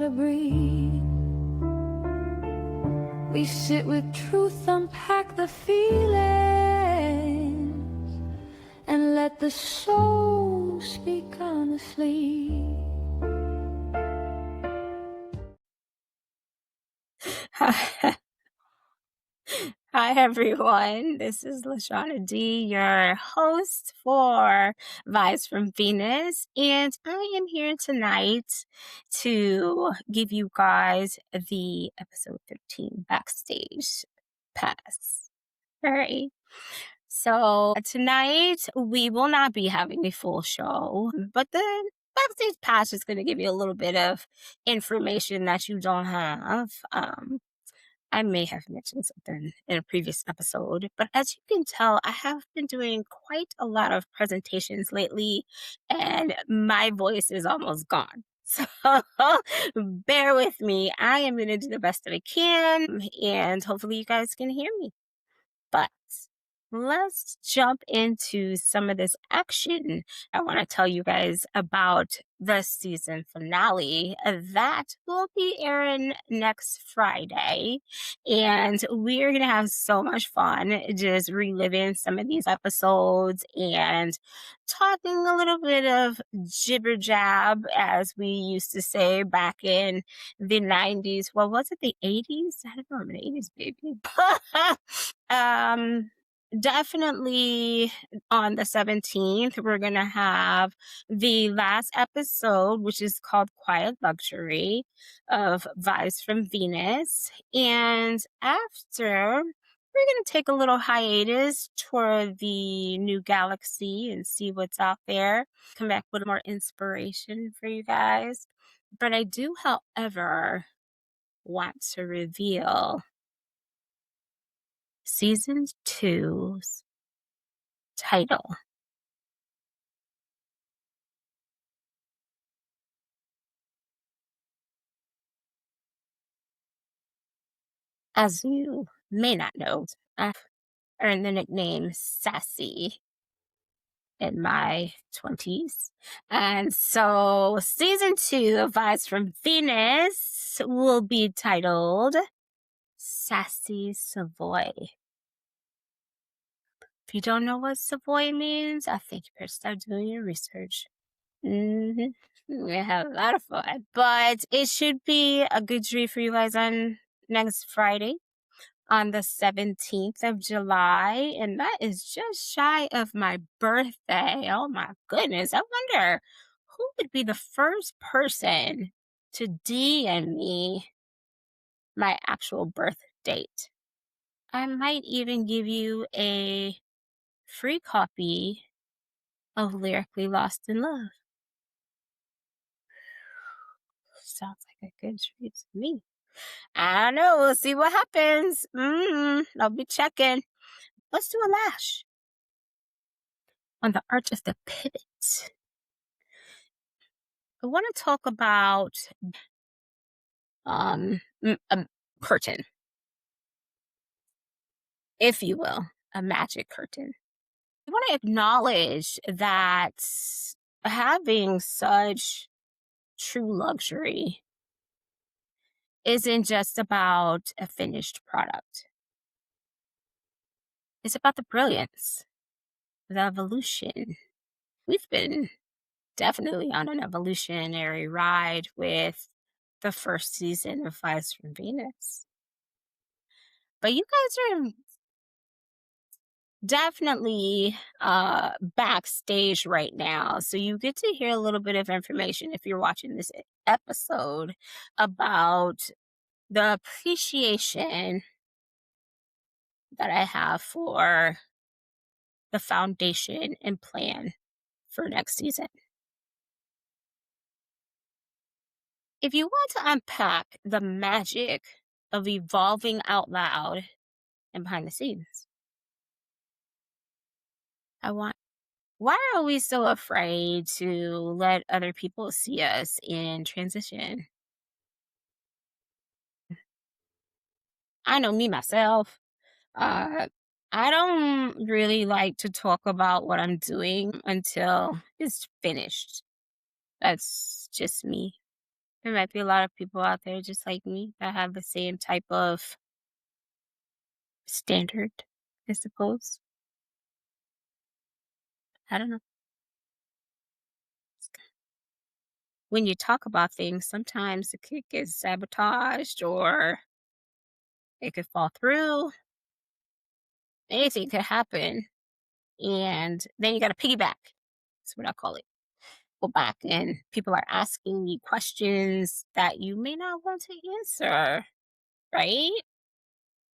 to breathe. We sit with truth, unpack the feelings, and let the soul speak honestly. Hi everyone, this is Lashana D, your host for Vibes from Venus, and I am here tonight to give you guys the episode 15 Backstage pass. All right. So tonight we will not be having a full show, but the Backstage pass is going to give you a little bit of information that you don't have. I may have mentioned something in a previous episode, but as you can tell, I have been doing quite a lot of presentations lately, and my voice is almost gone. So bear with me. I am going to do the best that I can, and hopefully, you guys can hear me. But let's jump into some of this action. I want to tell you guys about the season finale that will be airing next Friday. And we are going to have so much fun just reliving some of these episodes and talking a little bit of jibber jab, as we used to say back in the 90s. Well, was it the 80s? I don't remember the 80s, baby. Definitely on the 17th, we're going to have the last episode, which is called Quiet Luxury of Vibes from Venus. And after, we're going to take a little hiatus toward the new galaxy and see what's out there, come back with more inspiration for you guys. But I do, however, want to reveal Season 2's title. As you may not know, I've earned the nickname Sassy in my 20s. And so Season 2 of Vibes from Venus will be titled Sassy Savoy. If you don't know what Savoy means, I think you better start doing your research. We have a lot of fun, but it should be a good treat for you guys on next Friday, on the 17th of July, and that is just shy of my birthday. Oh my goodness, I wonder who would be the first person to DM me my actual birth date. I might even give you a free copy of Lyrically Lost in Love. Sounds like a good treat to me. I don't know. We'll see what happens. I'll be checking. Let's do a lash on the art of the pivot. I want to talk about a curtain, if you will, a magic curtain. I want to acknowledge that having such true luxury isn't just about a finished product. It's about the brilliance, the evolution. We've been definitely on an evolutionary ride with the first season of Vibes from Venus. But you guys are definitely backstage right now. So you get to hear a little bit of information if you're watching this episode about the appreciation that I have for the foundation and plan for next season. If you want to unpack the magic of evolving out loud and behind the scenes, why are we so afraid to let other people see us in transition? I know me myself. Uh, I don't really like to talk about what I'm doing until it's finished. That's just me. There might be a lot of people out there just like me that have the same type of standard, I suppose. I don't know. When you talk about things, sometimes it could get sabotaged or it could fall through. Anything could happen. And then you got to piggyback. That's what I call it. Go back and people are asking you questions that you may not want to answer, right?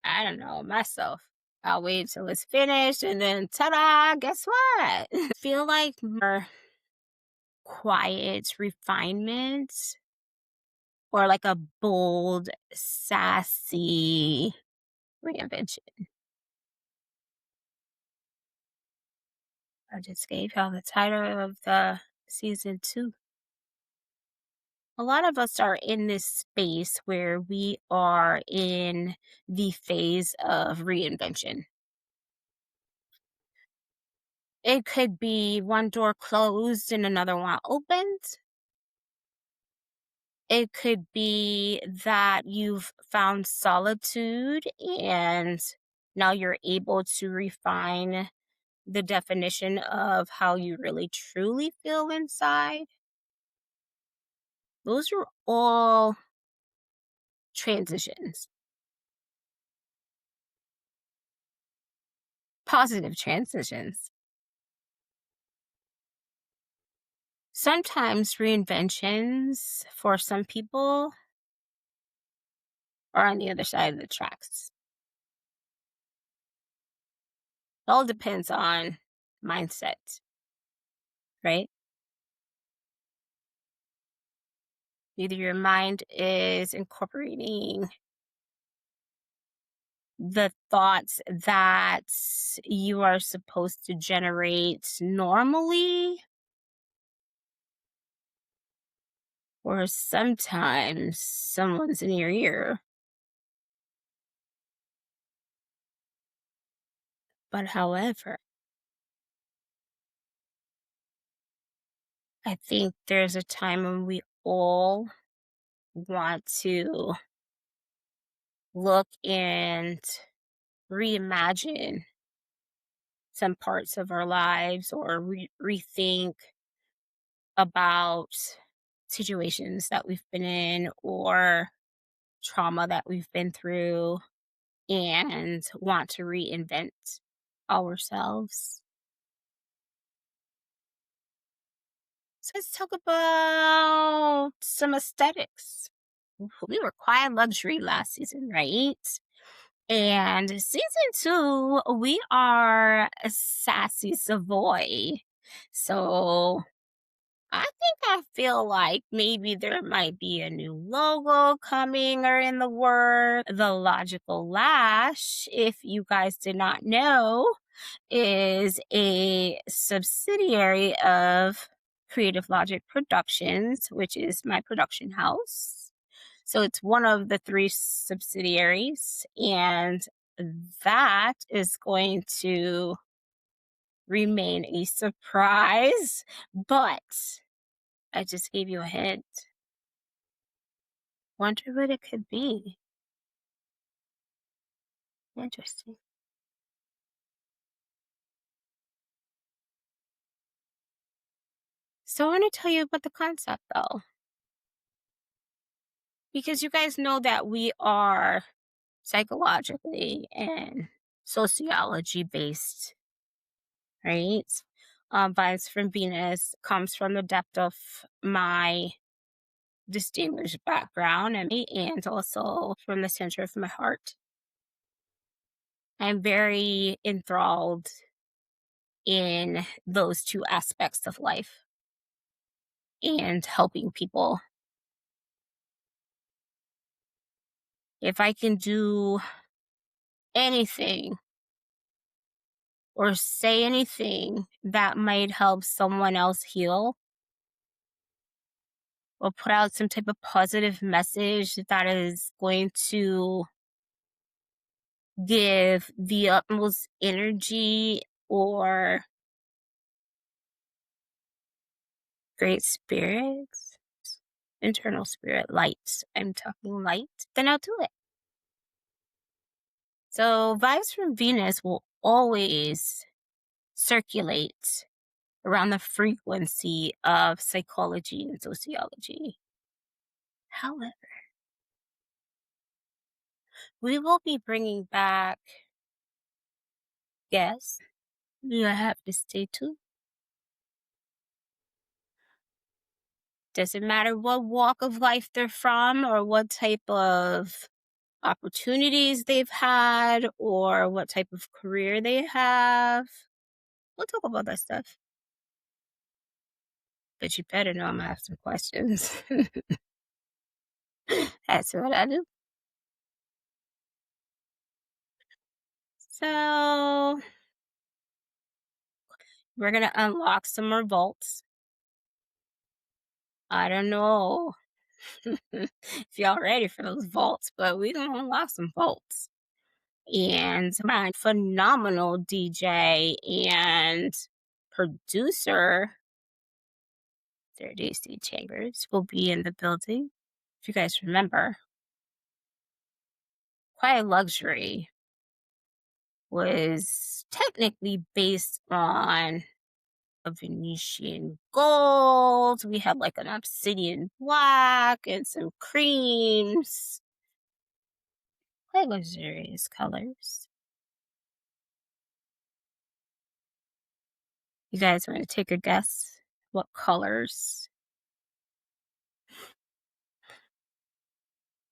I don't know myself. I'll wait till it's finished and then ta-da, guess what? Feel like more quiet refinement or like a bold, sassy reinvention. I just gave y'all the title of the season 2. A lot of us are in this space where we are in the phase of reinvention. It could be one door closed and another one opened. It could be that you've found solitude and now you're able to refine the definition of how you really truly feel inside. Those are all transitions, positive transitions. Sometimes reinventions for some people are on the other side of the tracks. It all depends on mindset, right? Either your mind is incorporating the thoughts that you are supposed to generate normally, or sometimes someone's in your ear. But however, I think there's a time when we all want to look and reimagine some parts of our lives or rethink about situations that we've been in or trauma that we've been through and want to reinvent ourselves. So let's talk about some aesthetics. We were quiet luxury last season, right? And season 2, we are a sassy Savoy. So I feel like maybe there might be a new logo coming or in the work. The Logical Lash, if you guys did not know, is a subsidiary of Creative Logic Productions, which is my production house. So it's one of the 3 subsidiaries, and that is going to remain a surprise, but I just gave you a hint. Wonder what it could be. Interesting. So I want to tell you about the concept though, because you guys know that we are psychologically and sociology based, right? Vibes from Venus comes from the depth of my distinguished background and also from the center of my heart. I'm very enthralled in those 2 aspects of life and helping people. If I can do anything or say anything that might help someone else heal or put out some type of positive message that is going to give the utmost energy or great spirits, internal spirit light, I'm talking light, then I'll do it. So vibes from Venus will always circulate around the frequency of psychology and sociology. However, we will be bringing back guests. You have to stay tuned. Doesn't matter what walk of life they're from or what type of opportunities they've had or what type of career they have. We'll talk about that stuff. But you better know I'm gonna have some questions. That's what I do. So we're gonna unlock some more vaults. I don't know if y'all ready for those vaults, but we're gonna unlock some vaults. And my phenomenal DJ and producer, 30C Chambers, will be in the building. If you guys remember, Quiet Luxury was technically based on a Venetian gold. We had like an obsidian black and some creams. Quite luxurious colors. You guys want to take a guess what colors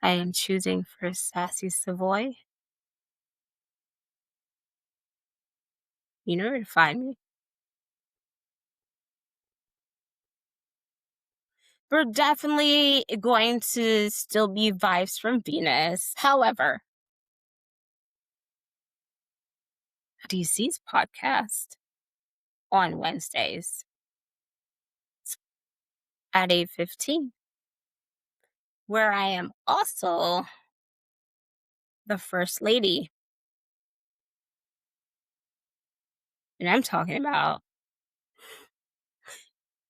I am choosing for Sassy Savoy? You know where to find me. We're definitely going to still be vibes from Venus. However, DC's podcast on Wednesdays at 8:15, where I am also the first lady. And I'm talking about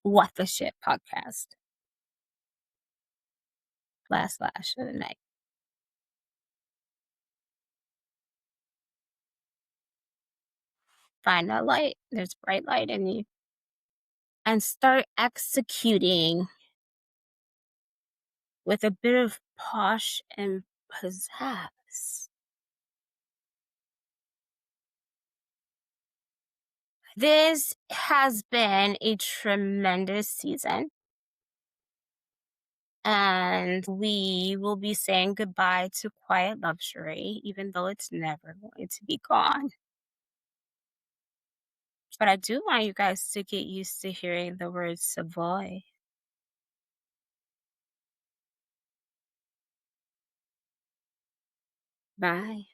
What the Shit podcast. Last slash of the night. Find that light. There's bright light in you. And start executing with a bit of posh and pizzazz. This has been a tremendous season. And we will be saying goodbye to Quiet Luxury, even though it's never going to be gone. But I do want you guys to get used to hearing the word Savoy. Bye.